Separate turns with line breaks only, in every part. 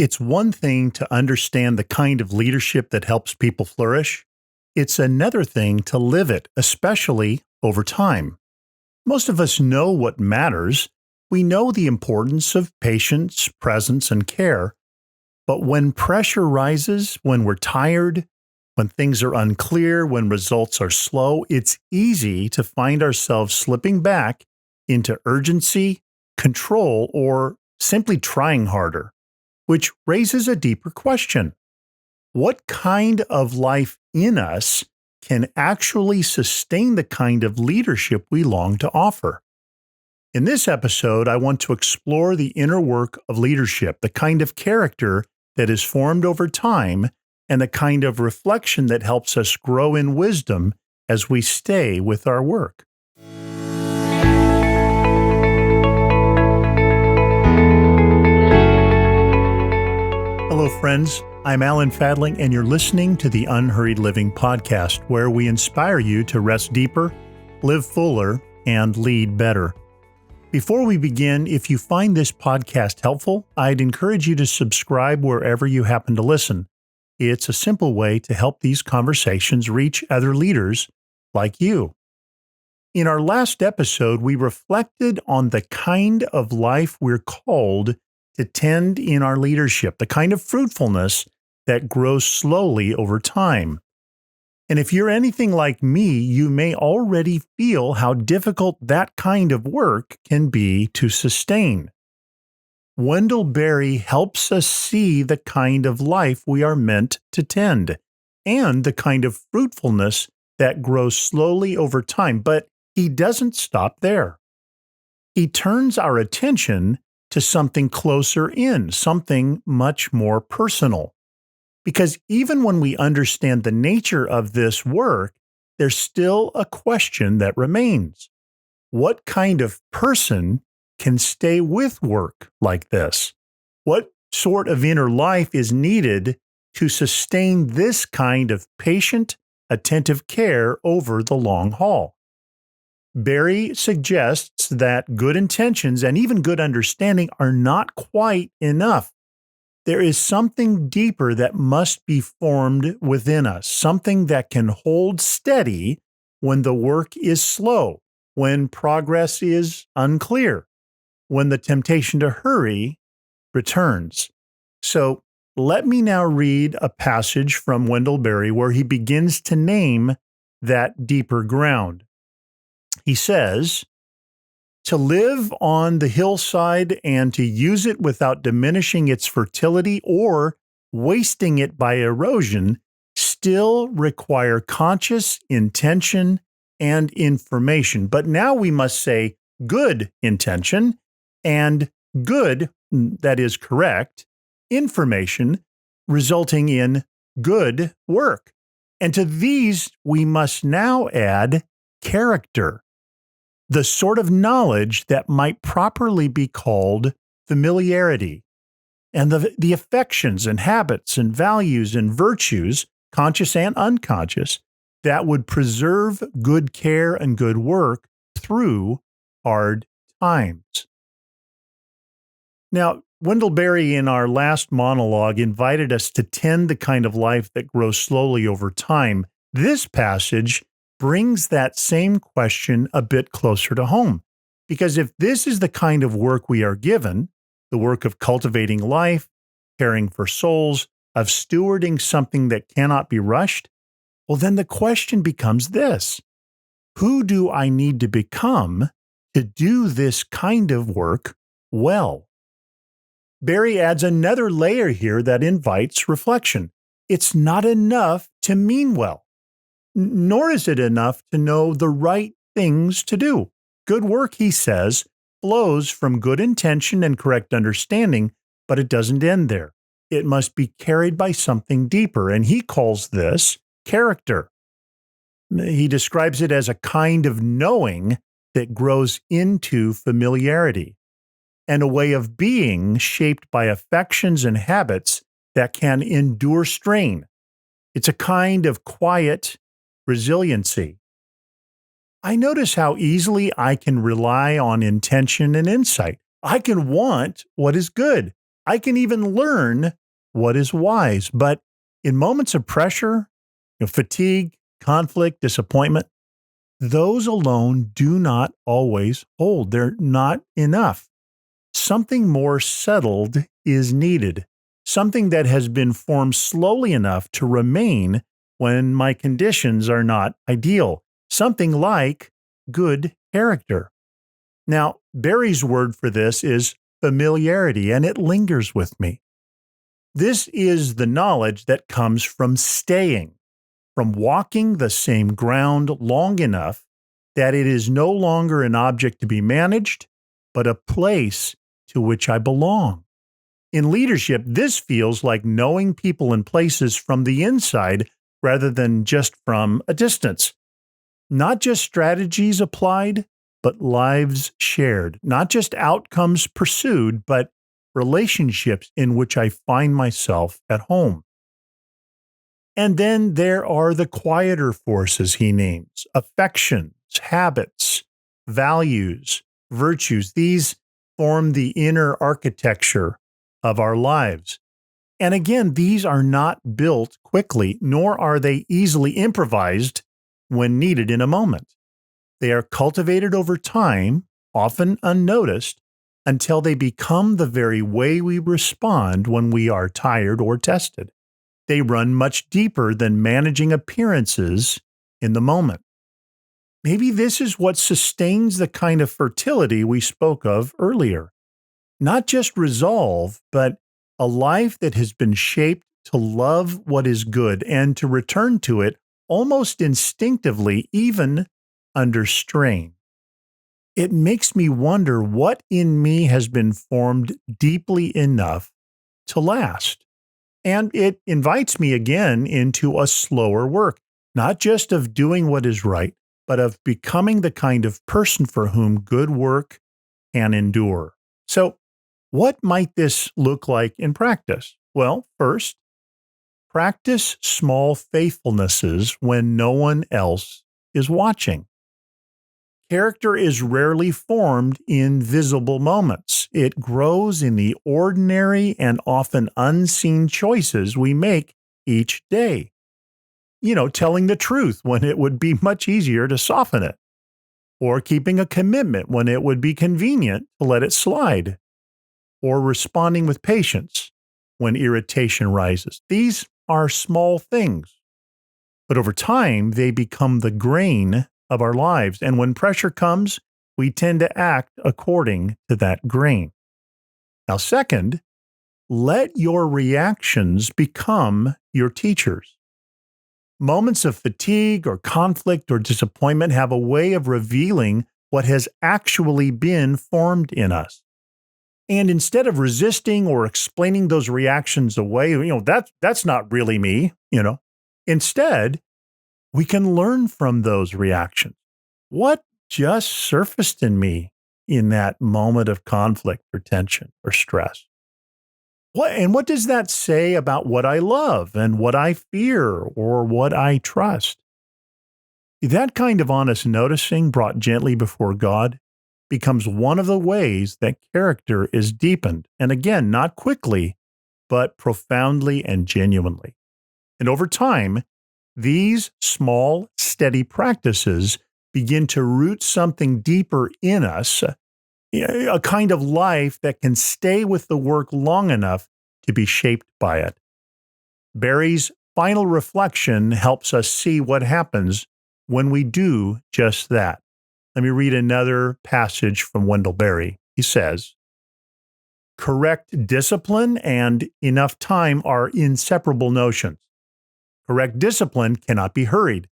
It's one thing to understand the kind of leadership that helps people flourish. It's another thing to live it, especially over time. Most of us know what matters. We know the importance of patience, presence, and care. But when pressure rises, when we're tired, when things are unclear, when results are slow, it's easy to find ourselves slipping back into urgency, control, or simply trying harder, which raises a deeper question. What kind of life in us can actually sustain the kind of leadership we long to offer? In this episode, I want to explore the inner work of leadership, the kind of character that is formed over time, and the kind of reflection that helps us grow in wisdom as we stay with our work. Hello, friends. I'm Alan Fadling, and you're listening to the Unhurried Living Podcast, where we inspire you to rest deeper, live fuller, and lead better. Before we begin, if you find this podcast helpful, I'd encourage you to subscribe wherever you happen to listen. It's a simple way to help these conversations reach other leaders like you. In our last episode, we reflected on the kind of life we're called to tend in our leadership, the kind of fruitfulness that grows slowly over time. And if you're anything like me, you may already feel how difficult that kind of work can be to sustain. Wendell Berry helps us see the kind of life we are meant to tend and the kind of fruitfulness that grows slowly over time, but he doesn't stop there. He turns our attention to something closer in, something much more personal. Because even when we understand the nature of this work, there's still a question that remains. What kind of person can stay with work like this? What sort of inner life is needed to sustain this kind of patient, attentive care over the long haul? Berry suggests that good intentions and even good understanding are not quite enough. There is something deeper that must be formed within us, something that can hold steady when the work is slow, when progress is unclear, when the temptation to hurry returns. So let me now read a passage from Wendell Berry where he begins to name that deeper ground. He says, "To live on the hillside and to use it without diminishing its fertility or wasting it by erosion still require conscious intention and information." But now we must say good intention and good, that is correct, information resulting in good work. And to these, we must now add character, the sort of knowledge that might properly be called familiarity, and the affections and habits and values and virtues, conscious and unconscious, that would preserve good care and good work through hard times. Now, Wendell Berry in our last monologue invited us to tend the kind of life that grows slowly over time. This passage brings that same question a bit closer to home. Because if this is the kind of work we are given, the work of cultivating life, caring for souls, of stewarding something that cannot be rushed, well, then the question becomes this: who do I need to become to do this kind of work well? Berry adds another layer here that invites reflection. It's not enough to mean well, nor is it enough to know the right things to do. Good work, he says, flows from good intention and correct understanding, but it doesn't end there. It must be carried by something deeper, and he calls this character. He describes it as a kind of knowing that grows into familiarity, and a way of being shaped by affections and habits that can endure strain. It's a kind of quiet resiliency. I notice how easily I can rely on intention and insight. I can want what is good, I can even learn what is wise. But in moments of pressure, fatigue, conflict, disappointment, those alone do not always hold. They're not enough. Something more settled is needed, something that has been formed slowly enough to remain when my conditions are not ideal, something like good character. Now, Berry's word for this is familiarity, and it lingers with me. This is the knowledge that comes from staying, from walking the same ground long enough that it is no longer an object to be managed, but a place to which I belong. In leadership, this feels like knowing people and places from the inside rather than just from a distance. Not just strategies applied, but lives shared. Not just outcomes pursued, but relationships in which I find myself at home. And then there are the quieter forces he names: affections, habits, values, virtues. These form the inner architecture of our lives. And again, these are not built quickly, nor are they easily improvised when needed in a moment. They are cultivated over time, often unnoticed, until they become the very way we respond when we are tired or tested. They run much deeper than managing appearances in the moment. Maybe this is what sustains the kind of fertility we spoke of earlier. Not just resolve, but a life that has been shaped to love what is good and to return to it almost instinctively, even under strain. It makes me wonder what in me has been formed deeply enough to last. And it invites me again into a slower work, not just of doing what is right, but of becoming the kind of person for whom good work can endure. So, what might this look like in practice? Well, first, practice small faithfulnesses when no one else is watching. Character is rarely formed in visible moments. It grows in the ordinary and often unseen choices we make each day. Telling the truth when it would be much easier to soften it, or keeping a commitment when it would be convenient to let it slide, or responding with patience when irritation rises. These are small things, but over time, they become the grain of our lives. And when pressure comes, we tend to act according to that grain. Now, second, let your reactions become your teachers. Moments of fatigue or conflict or disappointment have a way of revealing what has actually been formed in us. And instead of resisting or explaining those reactions away, that's not really me, Instead, we can learn from those reactions. What just surfaced in me in that moment of conflict or tension or stress? What does that say about what I love and what I fear or what I trust? That kind of honest noticing brought gently before God becomes one of the ways that character is deepened. And again, not quickly, but profoundly and genuinely. And over time, these small, steady practices begin to root something deeper in us, a kind of life that can stay with the work long enough to be shaped by it. Berry's final reflection helps us see what happens when we do just that. Let me read another passage from Wendell Berry. He says, "Correct discipline and enough time are inseparable notions. Correct discipline cannot be hurried,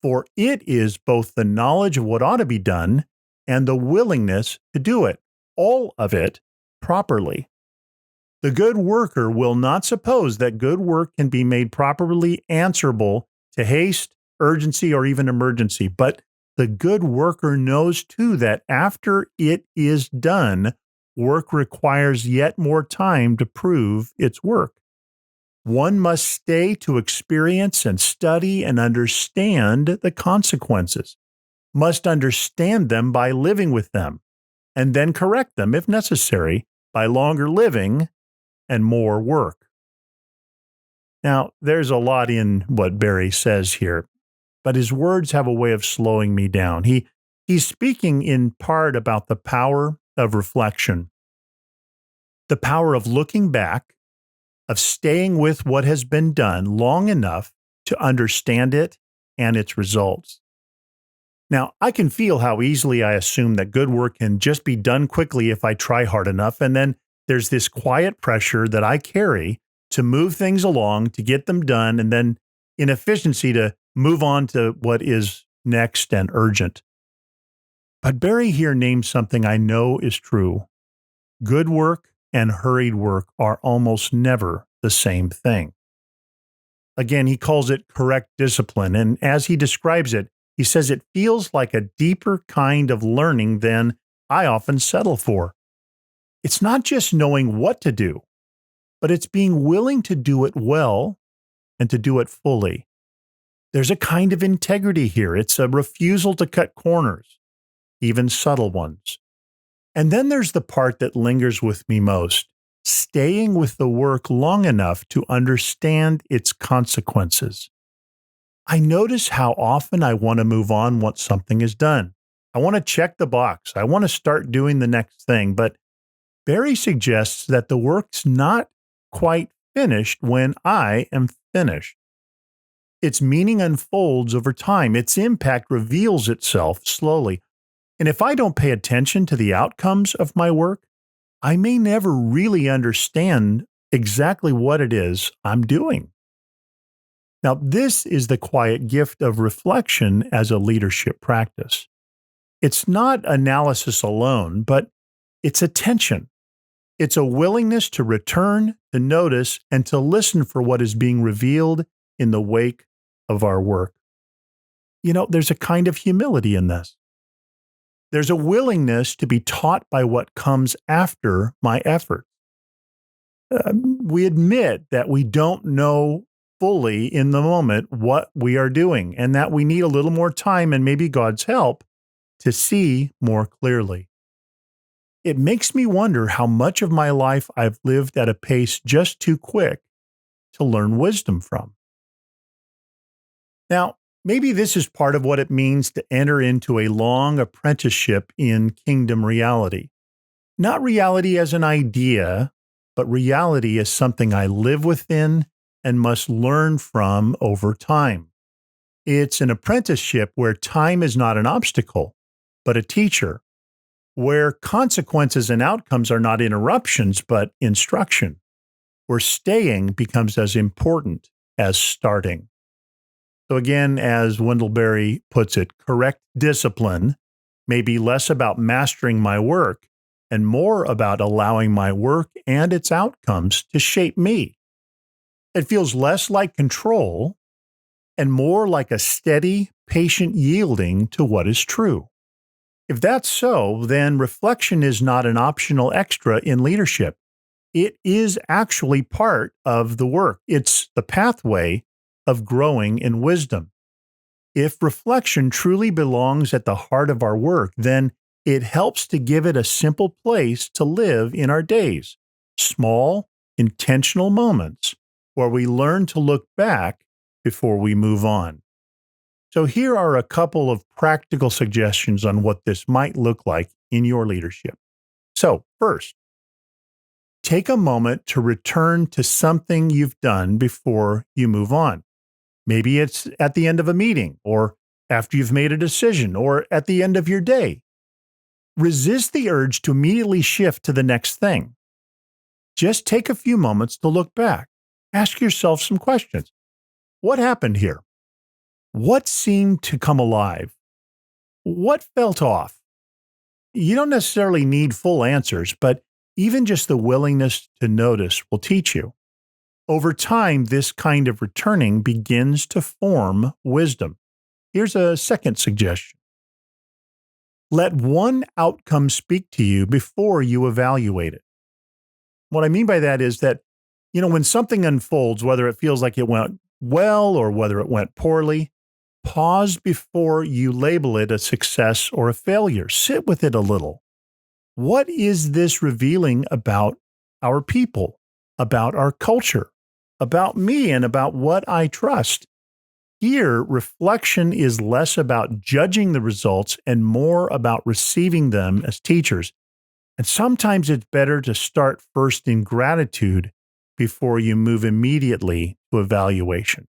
for it is both the knowledge of what ought to be done and the willingness to do it, all of it properly. The good worker will not suppose that good work can be made properly answerable to haste, urgency, or even emergency, but the good worker knows too that after it is done, work requires yet more time to prove its work. One must stay to experience and study and understand the consequences, must understand them by living with them, and then correct them, if necessary, by longer living and more work. Now, there's a lot in what Berry says here, but his words have a way of slowing me down. He's speaking in part about the power of reflection, the power of looking back, of staying with what has been done long enough to understand it and its results. Now, I can feel how easily I assume that good work can just be done quickly if I try hard enough, and then there's this quiet pressure that I carry to move things along, to get them done, and then in efficiency to move on to what is next and urgent. But Berry here names something I know is true. Good work and hurried work are almost never the same thing. Again, he calls it correct discipline, and as he describes it, he says it feels like a deeper kind of learning than I often settle for. It's not just knowing what to do, but it's being willing to do it well and to do it fully. There's a kind of integrity here. It's a refusal to cut corners, even subtle ones. And then there's the part that lingers with me most, staying with the work long enough to understand its consequences. I notice how often I want to move on once something is done. I want to check the box. I want to start doing the next thing. But Berry suggests that the work's not quite finished when I am finished. Its meaning unfolds over time. Its impact reveals itself slowly. And if I don't pay attention to the outcomes of my work, I may never really understand exactly what it is I'm doing. Now, this is the quiet gift of reflection as a leadership practice. It's not analysis alone, but it's attention. It's a willingness to return, to notice, and to listen for what is being revealed in the wake of our work. There's a kind of humility in this. There's a willingness to be taught by what comes after my effort. We admit that we don't know fully in the moment what we are doing, and that we need a little more time and maybe God's help to see more clearly. It makes me wonder how much of my life I've lived at a pace just too quick to learn wisdom from. Now, maybe this is part of what it means to enter into a long apprenticeship in kingdom reality. Not reality as an idea, but reality as something I live within and must learn from over time. It's an apprenticeship where time is not an obstacle, but a teacher, where consequences and outcomes are not interruptions, but instruction, where staying becomes as important as starting. So again, as Wendell Berry puts it, correct discipline may be less about mastering my work and more about allowing my work and its outcomes to shape me. It feels less like control and more like a steady, patient yielding to what is true. If that's so, then reflection is not an optional extra in leadership. It is actually part of the work. It's the pathway of growing in wisdom. If reflection truly belongs at the heart of our work, then it helps to give it a simple place to live in our days. Small, intentional moments where we learn to look back before we move on. So here are a couple of practical suggestions on what this might look like in your leadership. So first, take a moment to return to something you've done before you move on. Maybe it's at the end of a meeting, or after you've made a decision, or at the end of your day. Resist the urge to immediately shift to the next thing. Just take a few moments to look back. Ask yourself some questions. What happened here? What seemed to come alive? What felt off? You don't necessarily need full answers, but even just the willingness to notice will teach you. Over time, this kind of returning begins to form wisdom. Here's a second suggestion. Let one outcome speak to you before you evaluate it. What I mean by that is that, when something unfolds, whether it feels like it went well or whether it went poorly, pause before you label it a success or a failure. Sit with it a little. What is this revealing about our people, about our culture, about me, and about what I trust. Here, reflection is less about judging the results and more about receiving them as teachers. And sometimes it's better to start first in gratitude before you move immediately to evaluation.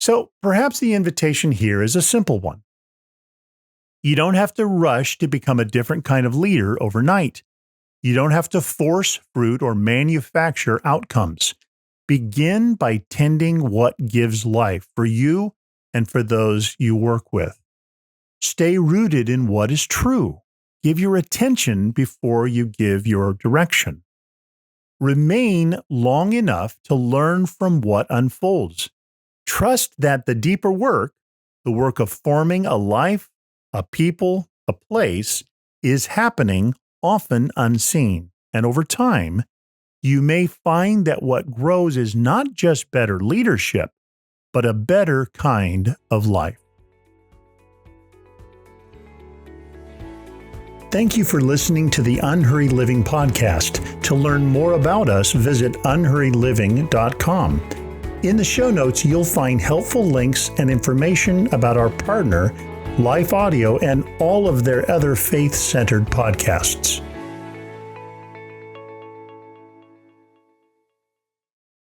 So perhaps the invitation here is a simple one. You don't have to rush to become a different kind of leader overnight. You don't have to force fruit or manufacture outcomes. Begin by tending what gives life for you and for those you work with. Stay rooted in what is true. Give your attention before you give your direction. Remain long enough to learn from what unfolds. Trust that the deeper work, the work of forming a life, a people, a place, is happening often unseen. And over time, you may find that what grows is not just better leadership, but a better kind of life. Thank you for listening to the Unhurried Living Podcast. To learn more about us, visit unhurriedliving.com. In the show notes, you'll find helpful links and information about our partner, Life Audio, and all of their other faith-centered podcasts.